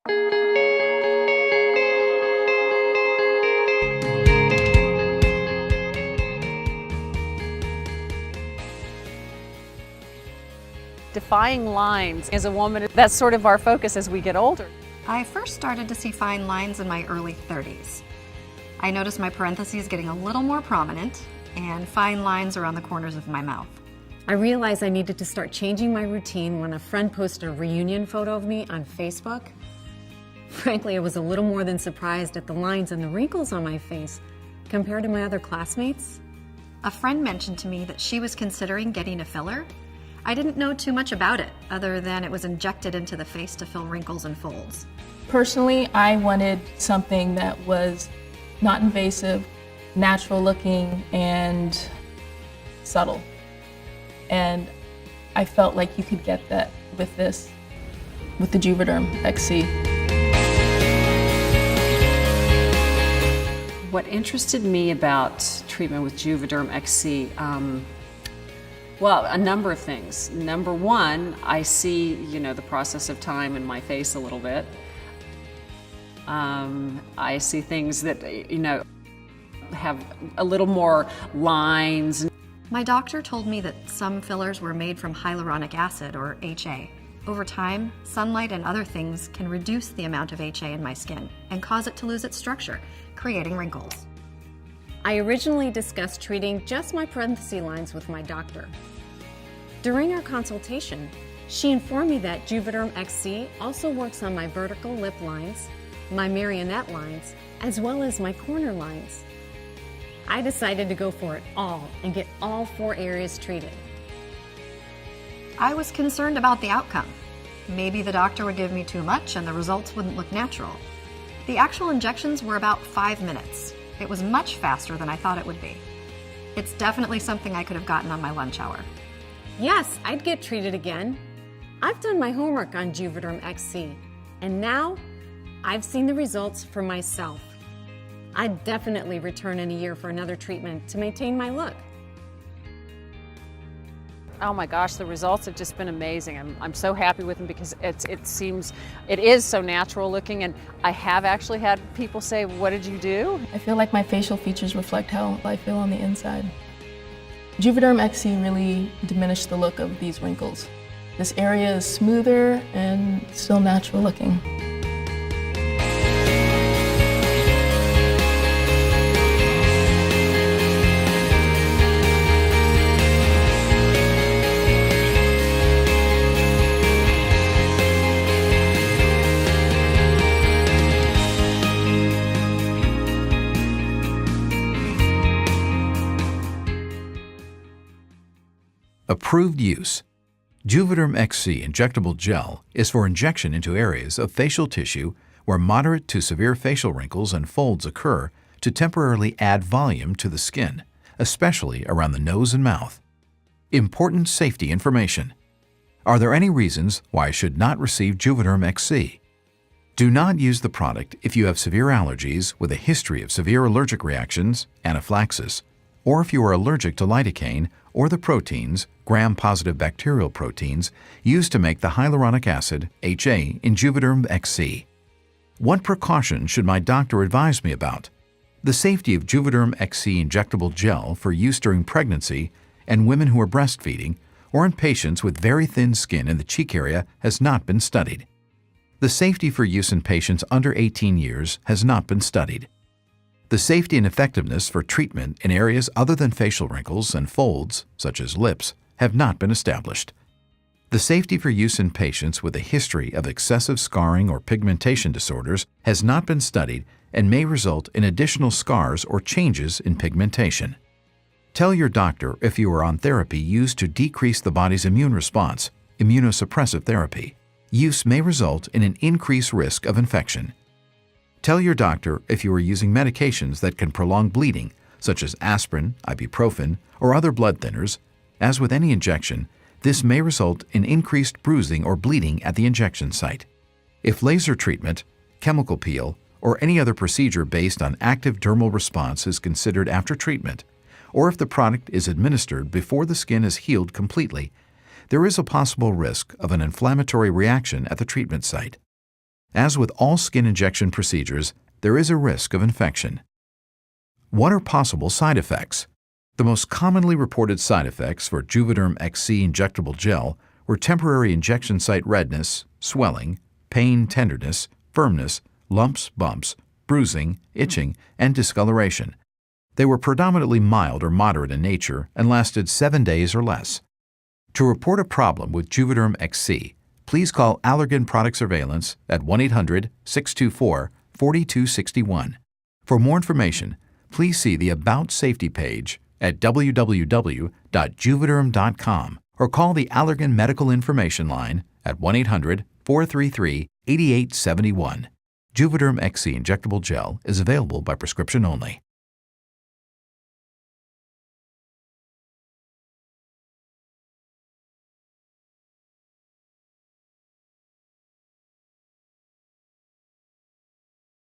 Defying lines as a woman, that's sort of our focus as we get older. I first started to see fine lines in my early 30s. I noticed my parentheses getting a little more prominent and fine lines around the corners of my mouth. I realized I needed to start changing my routine when a friend posted a reunion photo of me on Facebook. Frankly, I was a little more than surprised at the lines and the wrinkles on my face compared to my other classmates. A friend mentioned to me that she was considering getting a filler. I didn't know too much about it, other than it was injected into the face to fill wrinkles and folds. Personally, I wanted something that was not invasive, natural looking, and subtle. And I felt like you could get that with this, with the Juvederm XC. What interested me about treatment with Juvederm XC, well, a number of things. Number one, I see, the process of time in my face a little bit. I see things that, have a little more lines. My doctor told me that some fillers were made from hyaluronic acid, or HA. Over time, sunlight and other things can reduce the amount of HA in my skin and cause it to lose its structure, creating wrinkles. I originally discussed treating just my parenthesis lines with my doctor. During our consultation, she informed me that Juvederm XC also works on my vertical lip lines, my marionette lines, as well as my corner lines. I decided to go for it all and get all 4 areas treated. I was concerned about the outcome. Maybe the doctor would give me too much and the results wouldn't look natural. The actual injections were about 5 minutes. It was much faster than I thought it would be. It's definitely something I could have gotten on my lunch hour. Yes, I'd get treated again. I've done my homework on Juvederm XC, and now I've seen the results for myself. I'd definitely return in a year for another treatment to maintain my look. Oh my gosh, the results have just been amazing. I'm so happy with them because it is so natural looking, and I have actually had people say, "What did you do?" I feel like my facial features reflect how I feel on the inside. Juvederm XC really diminished the look of these wrinkles. This area is smoother and still natural looking. Approved use. Juvederm XC injectable gel is for injection into areas of facial tissue where moderate to severe facial wrinkles and folds occur to temporarily add volume to the skin, especially around the nose and mouth. Important safety information. Are there any reasons why I should not receive Juvederm XC? Do not use the product if you have severe allergies with a history of severe allergic reactions, anaphylaxis, or if you are allergic to lidocaine or the proteins, gram-positive bacterial proteins, used to make the hyaluronic acid, HA, in Juvederm XC. What precautions should my doctor advise me about? The safety of Juvederm XC injectable gel for use during pregnancy and women who are breastfeeding or in patients with very thin skin in the cheek area has not been studied. The safety for use in patients under 18 years has not been studied. The safety and effectiveness for treatment in areas other than facial wrinkles and folds, such as lips, have not been established. The safety for use in patients with a history of excessive scarring or pigmentation disorders has not been studied and may result in additional scars or changes in pigmentation. Tell your doctor if you are on therapy used to decrease the body's immune response, immunosuppressive therapy. Use may result in an increased risk of infection. Tell your doctor if you are using medications that can prolong bleeding, such as aspirin, ibuprofen, or other blood thinners. As with any injection, this may result in increased bruising or bleeding at the injection site. If laser treatment, chemical peel, or any other procedure based on active dermal response is considered after treatment, or if the product is administered before the skin is healed completely, there is a possible risk of an inflammatory reaction at the treatment site. As with all skin injection procedures, there is a risk of infection. What are possible side effects? The most commonly reported side effects for Juvederm XC injectable gel were temporary injection site redness, swelling, pain, tenderness, firmness, lumps, bumps, bruising, itching, and discoloration. They were predominantly mild or moderate in nature and lasted 7 days or less. To report a problem with Juvederm XC, please call Allergan Product Surveillance at 1-800-624-4261. For more information, please see the About Safety page at www.juvederm.com or call the Allergan Medical Information Line at 1-800-433-8871. Juvederm XC injectable gel is available by prescription only.